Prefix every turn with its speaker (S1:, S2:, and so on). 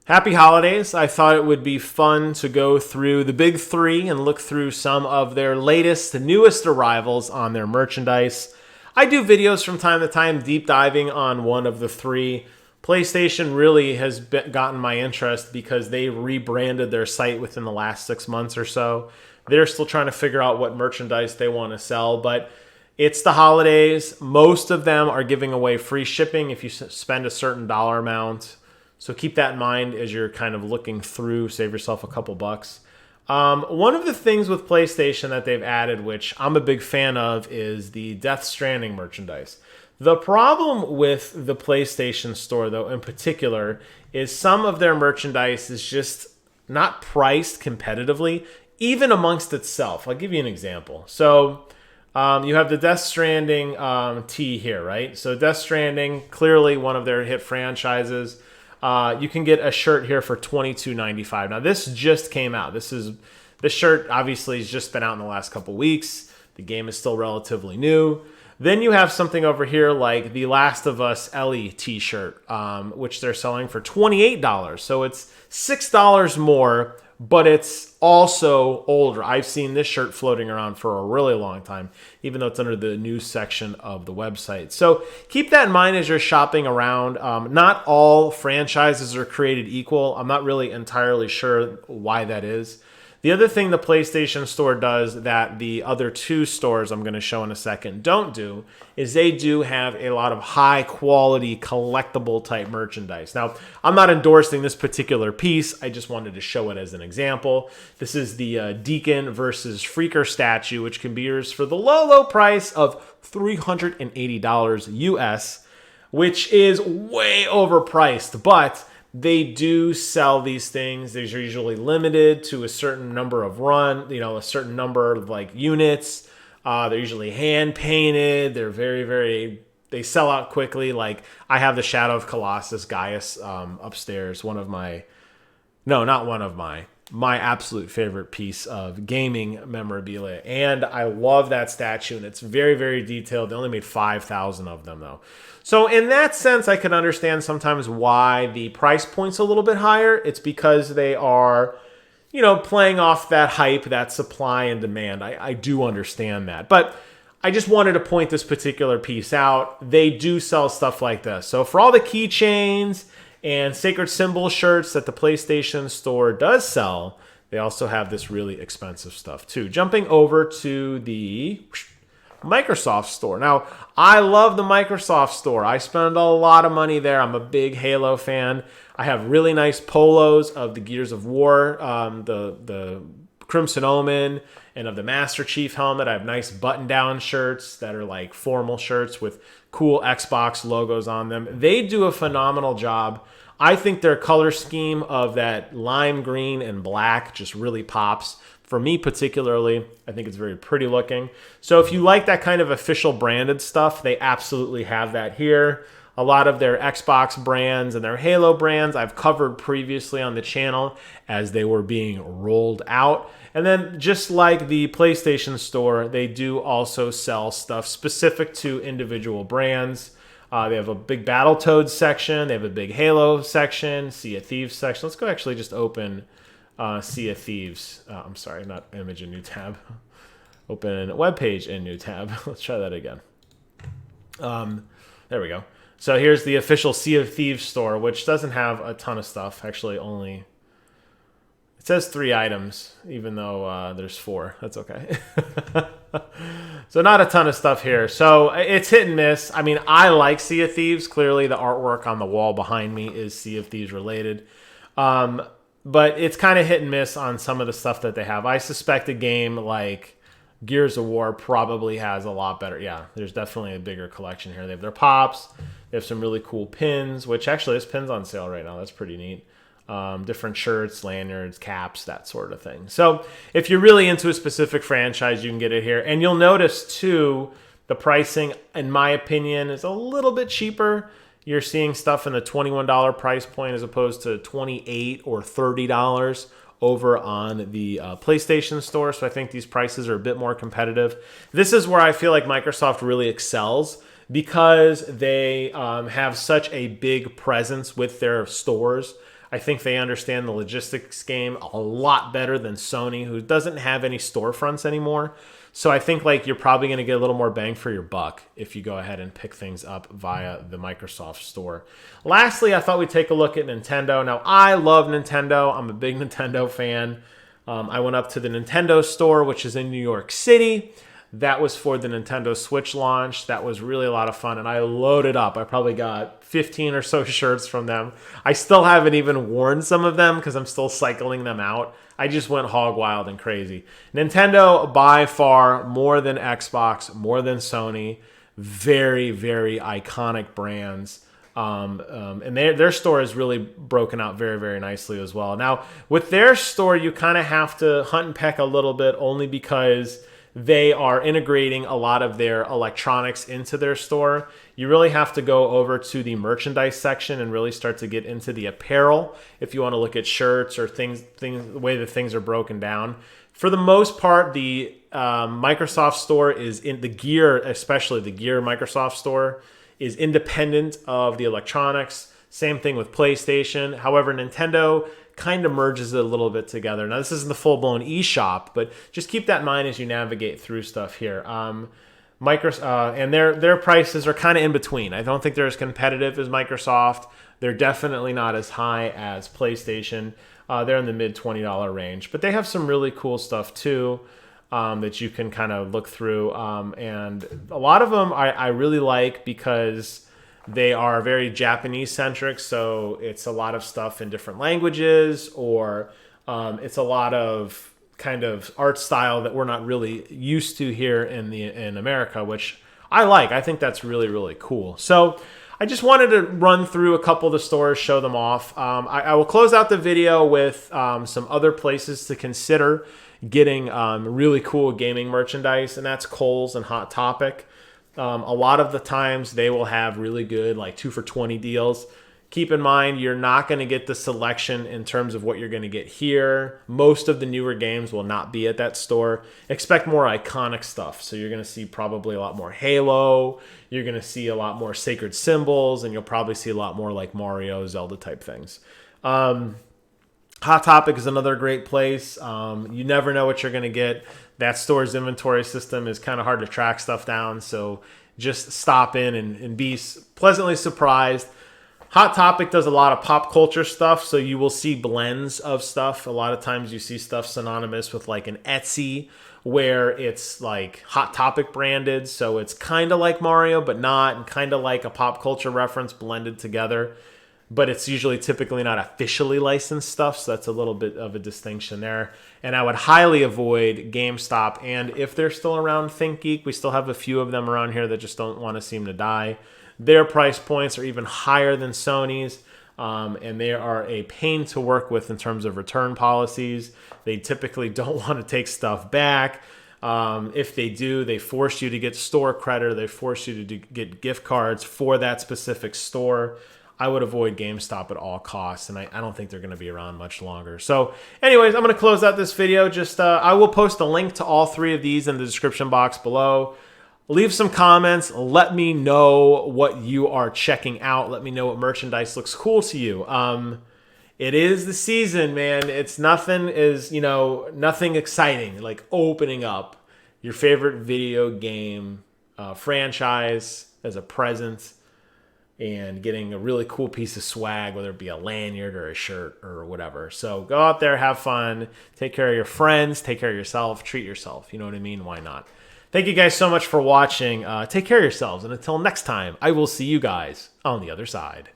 S1: Happy holidays. I thought it would be fun to go through the big three and look through some of their latest, newest arrivals on their merchandise. I do videos from time to time deep diving on one of the three. PlayStation really has gotten my interest because they rebranded their site within the last 6 months or so. They're still trying to figure out what merchandise they want to sell, but it's the holidays. Most of them are giving away free shipping if you spend a certain dollar amount. So keep that in mind as you're kind of looking through, save yourself a couple bucks. One of the things with PlayStation that they've added, which I'm a big fan of, is the Death Stranding merchandise. The problem with the PlayStation Store, though, in particular, is some of their merchandise is just not priced competitively, even amongst itself. I'll give you an example. So you have the Death Stranding tee here, right? So Death Stranding, clearly one of their hit franchises. You can get a shirt here for $22.95. Now, this just came out. This shirt obviously has just been out in the last couple weeks. The game is still relatively new. Then you have something over here like the Last of Us Ellie t-shirt, which they're selling for $28. So it's $6 more, but it's also older. I've seen this shirt floating around for a really long time, even though it's under the news section of the website. So keep that in mind as you're shopping around. Not all franchises are created equal. I'm not really entirely sure why that is. The other thing the PlayStation Store does that the other two stores I'm going to show in a second don't do is they do have a lot of high quality collectible type merchandise. Now, I'm not endorsing this particular piece. I just wanted to show it as an example. This is the Deacon versus Freaker statue, which can be yours for the low price of $380 US, which is way overpriced, but they do sell these things. These are usually limited to a certain number of a certain number of like units. They're usually hand painted. They're they sell out quickly. Like I have the Shadow of Colossus Gaius upstairs. My absolute favorite piece of gaming memorabilia. And I love that statue, and it's very, very detailed. They only made 5,000 of them, though. So in that sense, I can understand sometimes why the price point's a little bit higher. It's because they are, playing off that hype, that supply and demand. I do understand that. But I just wanted to point this particular piece out. They do sell stuff like this. So for all the keychains and sacred symbol shirts that the PlayStation Store does sell, they also have this really expensive stuff too. Jumping over to the Microsoft Store. Now, I love the Microsoft Store. I spend a lot of money there. I'm a big Halo fan. I have really nice polos of the Gears of War, the Crimson Omen, and of the Master Chief helmet. I have nice button-down shirts that are like formal shirts with cool Xbox logos on them. They do a phenomenal job. I think their color scheme of that lime green and black just really pops. For me particularly, I think it's very pretty looking. So if you like that kind of official branded stuff, they absolutely have that here. A lot of their Xbox brands and their Halo brands I've covered previously on the channel as they were being rolled out. And then just like the PlayStation Store, they do also sell stuff specific to individual brands. They have a big Battletoads section. They have a big Halo section, Sea of Thieves section. Let's go actually just open Sea of Thieves. I'm sorry, not image in new tab. Open web page in new tab. Let's try that again. There we go. So here's the official Sea of Thieves store, which doesn't have a ton of stuff. Actually, it says 3 items, even though there's 4. That's okay. So not a ton of stuff here. So it's hit and miss. I mean, I like Sea of Thieves. Clearly, the artwork on the wall behind me is Sea of Thieves related. But it's kind of hit and miss on some of the stuff that they have. I suspect a game like Gears of War probably has a lot better. Yeah, there's definitely a bigger collection here. They have their pops. They have some really cool pins, which actually this pin's on sale right now. That's pretty neat. Different shirts, lanyards, caps, that sort of thing. So if you're really into a specific franchise, you can get it here. And you'll notice, too, the pricing, in my opinion, is a little bit cheaper. You're seeing stuff in the $21 price point as opposed to $28 or $30 over on the PlayStation Store. So I think these prices are a bit more competitive. This is where I feel like Microsoft really excels because they have such a big presence with their stores. I think they understand the logistics game a lot better than Sony, who doesn't have any storefronts anymore. So I think like you're probably going to get a little more bang for your buck if you go ahead and pick things up via the Microsoft Store. Lastly, I thought we'd take a look at Nintendo. Now, I love Nintendo. I'm a big Nintendo fan. I went up to the Nintendo Store, which is in New York City. That was for the Nintendo Switch launch. That was really a lot of fun, and I loaded up. I probably got 15 or so shirts from them. I still haven't even worn some of them because I'm still cycling them out. I just went hog wild and crazy. Nintendo, by far, more than Xbox, more than Sony. Very, very iconic brands. And their store is really broken out very, very nicely as well. Now, with their store, you kind of have to hunt and peck a little bit only because they are integrating a lot of their electronics into their store. You really have to go over to the merchandise section and really start to get into the apparel if you want to look at shirts or things the way that things are broken down. For the most part, the Microsoft store is in the gear, especially the gear Microsoft store, is independent of the electronics. Same thing with PlayStation. However, Nintendo kind of merges it a little bit together. Now, this isn't the full-blown eShop, but just keep that in mind as you navigate through stuff here. Microsoft and their prices are kind of in between. I don't think they're as competitive as Microsoft. They're definitely not as high as PlayStation. They're in the mid $20 range, but they have some really cool stuff too that you can kind of look through. And a lot of them I really like because they are very Japanese centric, so it's a lot of stuff in different languages, or it's a lot of kind of art style that we're not really used to here in America, which I like. I think that's really, really cool. So I just wanted to run through a couple of the stores, show them off. I will close out the video with some other places to consider getting really cool gaming merchandise, and that's Kohl's and Hot Topic. A lot of the times they will have really good like 2 for $20 deals. Keep in mind, you're not going to get the selection in terms of what you're going to get here. Most of the newer games will not be at that store. Expect more iconic stuff. So you're going to see probably a lot more Halo. You're going to see a lot more Sacred Symbols, and you'll probably see a lot more like Mario, Zelda type things. Hot Topic is another great place. You never know what you're going to get. That store's inventory system is kind of hard to track stuff down, so just stop in and be pleasantly surprised. Hot Topic does a lot of pop culture stuff, so you will see blends of stuff. A lot of times you see stuff synonymous with like an Etsy, where it's like Hot Topic branded, so it's kind of like Mario, but not, and kind of like a pop culture reference blended together. But it's usually typically not officially licensed stuff, so that's a little bit of a distinction there. And I would highly avoid GameStop, and if they're still around, ThinkGeek. We still have a few of them around here that just don't want to seem to die. Their price points are even higher than Sony's, and they are a pain to work with in terms of return policies. They typically don't want to take stuff back. If they do, they force you to get store credit, or they force you to get gift cards for that specific store. I would avoid GameStop at all costs, and I don't think they're going to be around much longer. So anyways, I'm going to close out this video. Just I will post a link to all 3 of these in the description box below. Leave some comments. Let me know what you are checking out. Let me know what merchandise looks cool to you. It is the season, man. It's nothing exciting like opening up your favorite video game franchise as a present and getting a really cool piece of swag, whether it be a lanyard or a shirt or whatever. So go out there, have fun, take care of your friends, take care of yourself, treat yourself. You know what I mean? Why not? Thank you guys so much for watching. Take care of yourselves, and until next time, I will see you guys on the other side.